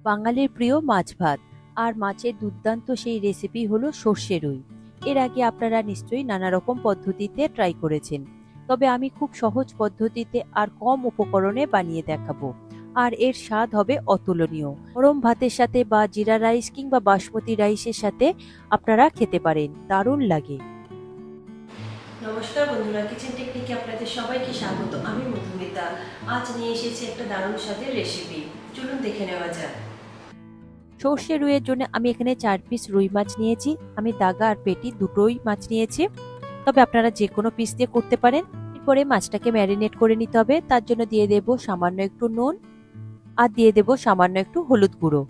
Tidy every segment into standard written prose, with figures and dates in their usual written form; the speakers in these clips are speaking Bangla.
বাঙালির প্রিয় মাছ ভাত আর মাছের দুর্দান্ত সেই রেসিপি হলো সর্ষে রুই। এর আগে আপনারা নিশ্চয়ই নানা রকম পদ্ধতিতে ট্রাই করেছেন, তবে আমি খুব সহজ পদ্ধতিতে আর কম উপকরণে বানিয়ে দেখাবো। আর এর স্বাদ হবে অতুলনীয়। গরম ভাতের সাথে বা জিরা রাইস কিংবা বাসমতি রাইসের সাথে আপনারা খেতে পারেন, দারুণ লাগে। নমস্কার বন্ধুরা, কিচেন টেকনিকে আপনাদের সবাইকে স্বাগত। আমি মধুমিতা। আজ নিয়ে এসেছি একটা দারুণ স্বাদের রেসিপি, চলুন দেখে নেওয়া যাক। সর্ষে রুইয়ের জন্য আমি এখানে 4 পিস রুই মাছ নিয়েছি। আমি দাগা আর পেটি দুটোই মাছ নিয়েছি, তবে আপনারা যে কোনো পিস দিয়ে করতে পারেন। এরপরে মাছটাকে ম্যারিনেট করে নিতে হবে। তার জন্য দিয়ে দেব সামান্য একটু নুন, আর দিয়ে দেব সামান্য একটু হলুদ গুঁড়ো,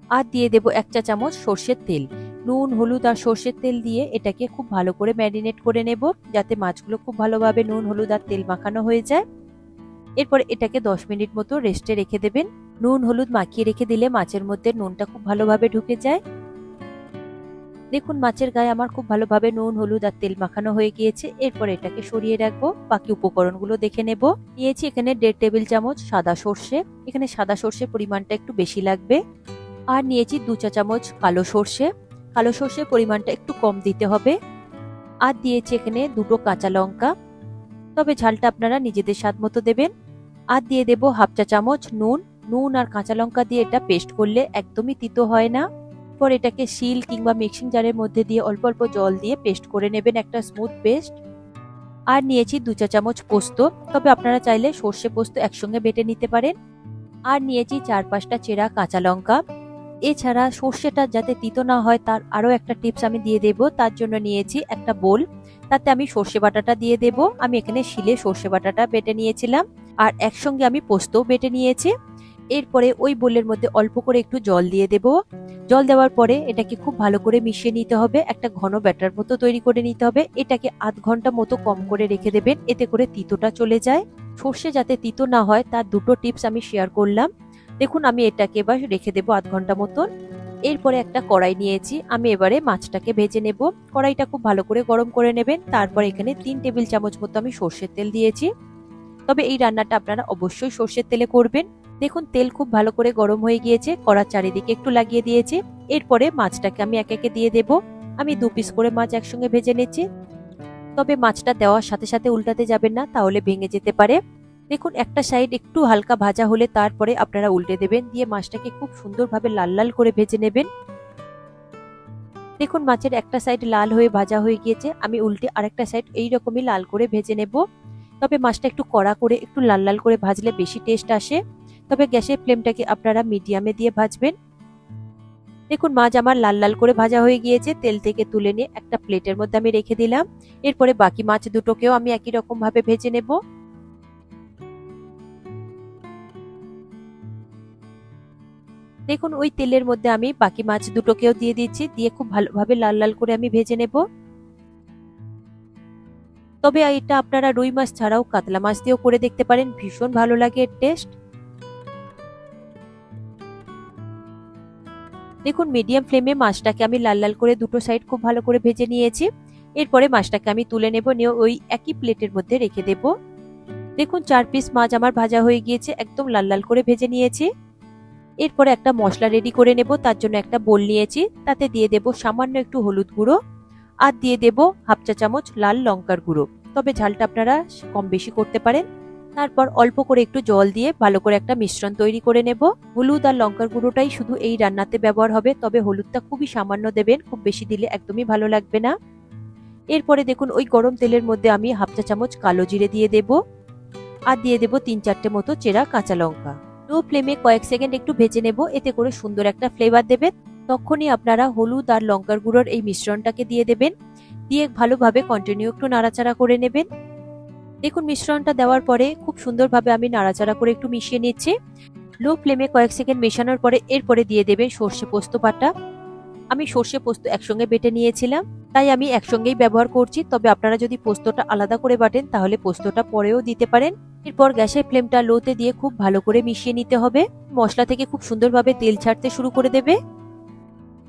আর দিয়ে দেব 1 চা চামচ সর্ষের তেল। নুন, হলুদ আর সর্ষের তেল দিয়ে এটাকে খুব ভালো করে ম্যারিনেট করে নেব, যাতে মাছগুলো খুব ভালোভাবে নুন, হলুদ আর তেল মাখানো হয়ে যায়। এরপরে এটাকে 10 মিনিট মতো রেস্টে রেখে দেবেন। নুন হলুদ মাখিয়ে রেখে দিলে মাছের মধ্যে নুনটা খুব ভালোভাবে ঢুকে যায়। দেখুন মাছের গায়ে আমার খুব ভালোভাবে নুন, হলুদ আর তেল মাখানো হয়ে গিয়েছে। এরপর এটাকে সরিয়ে রাখবো। বাকি উপকরণগুলো দেখে নেব। নিয়েছি এখানে 1.5 টেবিল চামচ সাদা সর্ষে। এখানে সাদা সর্ষের পরিমাণটা একটু বেশি লাগবে। আর নিয়েছি 2 চা চামচ কালো সর্ষে। কালো সর্ষের পরিমাণটা একটু কম দিতে হবে। আর দিয়েছি এখানে 2টো কাঁচা লঙ্কা, তবে ঝালটা আপনারা নিজেদের স্বাদ মতো দেবেন। আর দিয়ে দেব 1/2 চা চামচ নুন। নুন আর কাঁচা লঙ্কা দিয়ে এটা পেস্ট করলে একদমই তিতো হয় না। পর এটাকে শিল কিংবা মিক্সিং জারের মধ্যে দিয়ে অল্প অল্প জল দিয়ে পেস্ট করে নেবেন, একটা স্মুথ পেস্ট। আর নিয়েছি 2 চা চামচ পোস্ত, তবে আপনারা চাইলে সর্ষে পোস্ত একসঙ্গে বেটে নিতে পারেন। আর নিয়েছি 4-5টা চেরা কাঁচা লঙ্কা। এছাড়া সর্ষেটা যাতে তিতো না হয় তার আরো একটা টিপস আমি দিয়ে দেব। তার জন্য নিয়েছি একটা বোল, তাতে আমি সর্ষে বাটাটা দিয়ে দেব। আমি এখানে শিলে সর্ষে বাটাটা বেটে নিয়েছিলাম, আর একসঙ্গে আমি পোস্তও বেটে নিয়েছি। এরপরে ওই বোলের মধ্যে অল্প করে একটু জল দিয়ে দেব। জল দেওয়ার পরে এটাকে খুব ভালো করে মিশিয়ে নিতে হবে, একটা ঘন ব্যাটার মতো তৈরি করে নিতে হবে। এটাকে আধ ঘন্টা মতো কম করে রেখে দেবেন, এতে করে তিতোটা চলে যায়। সর্ষে যাতে তিতো না হয় তার 2টো টিপস আমি শেয়ার করলাম। দেখুন আমি এটাকে এবার রেখে দেবো আধ ঘন্টা মতন। এরপরে একটা কড়াই নিয়েছি, আমি এবারে মাছটাকে ভেজে নেব। কড়াইটা খুব ভালো করে গরম করে নেবেন। তারপর এখানে 3 টেবিল চামচ মতো আমি সর্ষের তেল দিয়েছি, তবে এই রান্নাটা আপনারা অবশ্যই সর্ষের তেলে করবেন। দেখুন তেল খুব ভালো করে গরম হয়ে গিয়েছে, কড়ার চারিদিকে একটু লাগিয়ে দিয়েছি। এরপরে মাছটাকে আমি একে একে দিয়ে দেব। আমি 2 পিস করে মাছ একসঙ্গে ভেজে নিচ্ছি, তবে মাছটা দেওয়ার সাথে সাথে উল্টাতে যাবেন না, তাহলে ভেঙে যেতে পারে। দেখুন একটা সাইড একটু হালকা ভাজা হলে তারপরে আপনারা উল্টে দেবেন, দিয়ে মাছটাকে খুব সুন্দরভাবে লাল লাল করে ভেজে নেবেন। দেখুন মাছের একটা সাইড লাল হয়ে ভাজা হয়ে গিয়েছে, আমি উল্টে আরেকটা সাইড এইরকমই লাল করে ভেজে নেব। তবে মাছটা একটু কড়া করে একটু লাল লাল করে ভাজলে বেশি টেস্ট আসে। তবে গ্যাসের ফ্লেমটাকে আপনারা মিডিয়ামে দিয়ে ভাজবেন। দেখুন মাছ আমার লাল লাল করে ভাজা হয়ে গিয়েছে। তেল থেকে তুলে নিয়ে একটা প্লেটের মধ্যে আমি রেখে দিলাম। এরপরে বাকি মাছ দুটোকেও আমি একই রকম ভাবে ভেজে নেব। দেখুন ওই তেলের মধ্যে আমি বাকি মাছ দুটোকেও দিয়ে দিচ্ছি, দিয়ে খুব ভালোভাবে লাল লাল করে আমি ভেজে নেব। তবে এটা আপনারা রুই মাছ ছাড়াও কাতলা মাছ দিয়েও করে দেখতে পারেন, ভীষণ ভালো লাগে এর টেস্ট। দেখুন মিডিয়াম ফ্লেমে মাছটাকে আমি লাল লাল করে দুটো সাইড খুব ভালো করে ভেজে নিয়েছি। এরপরে মাছটাকে আমি তুলে নেব, নিয়ে ওই একই প্লেটের মধ্যে রেখে দেব। দেখুন 4 পিস মাছ আমার ভাজা হয়ে গিয়েছে, একদম লাল লাল করে ভেজে নিয়েছি। এরপরে একটা মশলা রেডি করে নেব। তার জন্য একটা বোল নিয়েছি, তাতে দিয়ে দেব সামান্য একটু হলুদ গুঁড়ো, আর দিয়ে দেব 1/2 চা চামচ লাল লঙ্কার গুঁড়ো, তবে ঝালটা আপনারা কম বেশি করতে পারেন। তারপর অল্প করে একটু জল দিয়ে ভালো করে একটা মিশ্রণ তৈরি করে নেব। হলুদ আর লঙ্কার গুঁড়োটাই শুধু এই রান্নাতে ব্যবহার হবে, তবে হলুদটা খুবই সামান্য দেবেন, খুব বেশি দিলে একদমই ভালো লাগবে না। এরপরে দেখুন ওই গরম তেলের মধ্যে আমি 1/2 চা চামচ কালো জিরে দিয়ে দেব, আর দিয়ে দেব 3-4টে মতো চেরা কাঁচা লঙ্কা। লো ফ্লেমে কয়েক সেকেন্ড একটু ভেজে নেব, এতে করে সুন্দর একটা ফ্লেভার দেবে। তখনই আপনারা হলুদ আর লঙ্কার গুঁড়োর এই মিশ্রণটাকে দিয়ে দেবেন, দিয়ে ভালোভাবে কন্টিনিউ একটু নাড়াচাড়া করে নেবেন। দেখুন মিশ্রণটা দেওয়ার পরে খুব সুন্দরভাবে আমি নাড়াচাড়া করে একটু মিশিয়ে নিচ্ছি। লো ফ্লেমে কয়েক সেকেন্ড মেশানোর পরে এরপরে দিয়ে দেবে সর্ষে পোস্ত বাটা। আমি সর্ষে পোস্ত একসঙ্গে বেটে নিয়েছিলাম, তাই আমি একসঙ্গেই ব্যবহার করছি। তবে আপনারা যদি পোস্তটা আলাদা করে বাটেন তাহলে পোস্তটা পরেও দিতে পারেন। এরপর গ্যাসের ফ্লেমটা লোতে দিয়ে খুব ভালো করে মিশিয়ে নিতে হবে। মশলা থেকে খুব সুন্দরভাবে তেল ছাড়তে শুরু করে দেবে।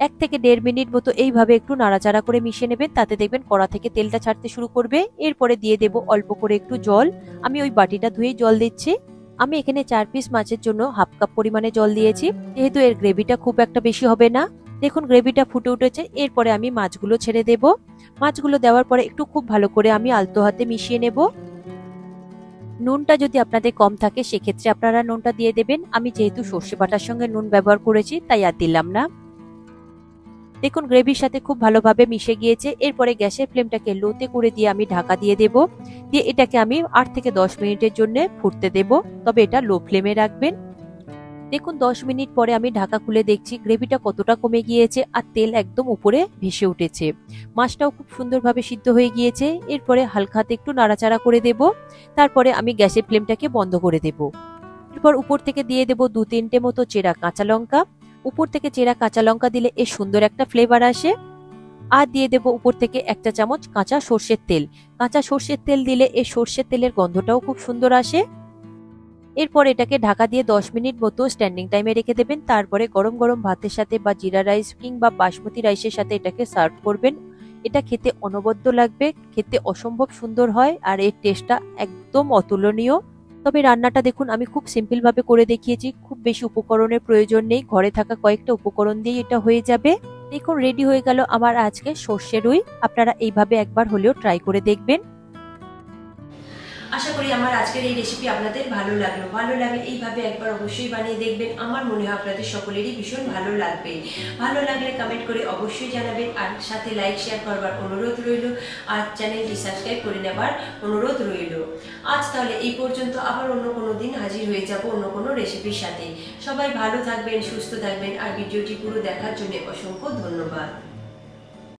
1 থেকে 1.5 মিনিট মতো এইভাবে একটু নাড়াচাড়া করে মিশিয়ে নেবেন, তাতে দেখবেন কড়া থেকে তেলটা ছাড়তে শুরু করবে। এরপরে দিয়ে দেব অল্প করে একটু জল, আমি ওই বাটিটা ধুয়ে জল দিচ্ছি। আমি এখানে 4 পিস মাছের জন্য হাফ কাপ পরিমাণে জল দিয়েছি, যেহেতু এর গ্রেভিটা খুব একটা বেশি হবে না। দেখুন গ্রেভিটা ফুটে উঠেছে, এরপরে আমি মাছগুলো ছেড়ে দেব। মাছগুলো দেওয়ার পরে একটু খুব ভালো করে আমি আলতো হাতে মিশিয়ে নেব। নুনটা যদি আপনাদের কম থাকে সেক্ষেত্রে আপনারা নুনটা দিয়ে দেবেন। আমি যেহেতু সর্ষে বাটার সঙ্গে নুন ব্যবহার করেছি তাই আর দিলাম না। দেখুন গ্রেভির সাথে খুব ভালোভাবে মিশে গিয়েছে। এরপরে গ্যাসের ফ্লেমটাকে লোতে করে দিয়ে আমি ঢাকা দিয়ে দেব। দিয়ে এটাকে আমি 8 থেকে 10 মিনিটের জন্য ফুটতে দেব, তবে এটা লো ফ্লেমে রাখবেন। দেখুন 10 মিনিট পরে আমি ঢাকা খুলে দেখছি গ্রেভিটা কতটা কমে গিয়েছে আর তেল একদম উপরে ভেসে উঠেছে। মাছটাও খুব সুন্দরভাবে সিদ্ধ হয়ে গিয়েছে। এরপরে হালকা হাতে একটু নাড়াচাড়া করে দেব। তারপরে আমি গ্যাসের ফ্লেমটাকে বন্ধ করে দেব। এরপর উপর থেকে দিয়ে দেব 2-3টে মতো চেরা কাঁচা লঙ্কা। উপর থেকে চেরা কাঁচা লঙ্কা দিলে এর সুন্দর একটা ফ্লেভার আসে। আর দিয়ে দেব উপর থেকে 1 চা চামচ কাঁচা সর্ষের তেল। কাঁচা সর্ষের তেল দিলে এই সর্ষের তেলের গন্ধটাও খুব সুন্দর আসে। এরপর এটাকে ঢাকা দিয়ে 10 মিনিট মতো স্ট্যান্ডিং টাইমে রেখে দেবেন। তারপরে গরম গরম ভাতের সাথে বা জিরা রাইস কিংবা বাসমতি রাইসের সাথে এটাকে সার্ভ করবেন। এটা খেতে অনবদ্য লাগবে, খেতে অসম্ভব সুন্দর হয় আর এর টেস্টটা একদম অতুলনীয়। তবে রান্নাটা দেখুন আমি খুব সিম্পল ভাবে করে দেখিয়েছি, খুব বেশি উপকরণের প্রয়োজন নেই, ঘরে থাকা কয়েকটা উপকরণ দিয়ে এটা হয়ে যাবে। দেখুন রেডি হয়ে গেল আমার আজকে সর্ষে রুই। আপনারা এইভাবে একবার হলেও ট্রাই করে দেখবেন। আশা করি আমার আজকের এই রেসিপি আপনাদের ভালো লাগলো। ভালো লাগলে এইভাবে একবার অবশ্যই বানিয়ে দেখবেন। আমার মনে হয় আপনাদের সকলেরই ভীষণ ভালো লাগবে। ভালো লাগলে কমেন্ট করে অবশ্যই জানাবেন, আর সাথে লাইক শেয়ার করবার অনুরোধ রইল, আর চ্যানেলটি সাবস্ক্রাইব করে নেবার অনুরোধ রইল। আজ তাহলে এই পর্যন্ত, আবার অন্য কোনো দিন হাজির হয়ে যাব অন্য কোনো রেসিপির সাথে। সবাই ভালো থাকবেন, সুস্থ থাকবেন, আর ভিডিওটি পুরো দেখার জন্য অসংখ্য ধন্যবাদ।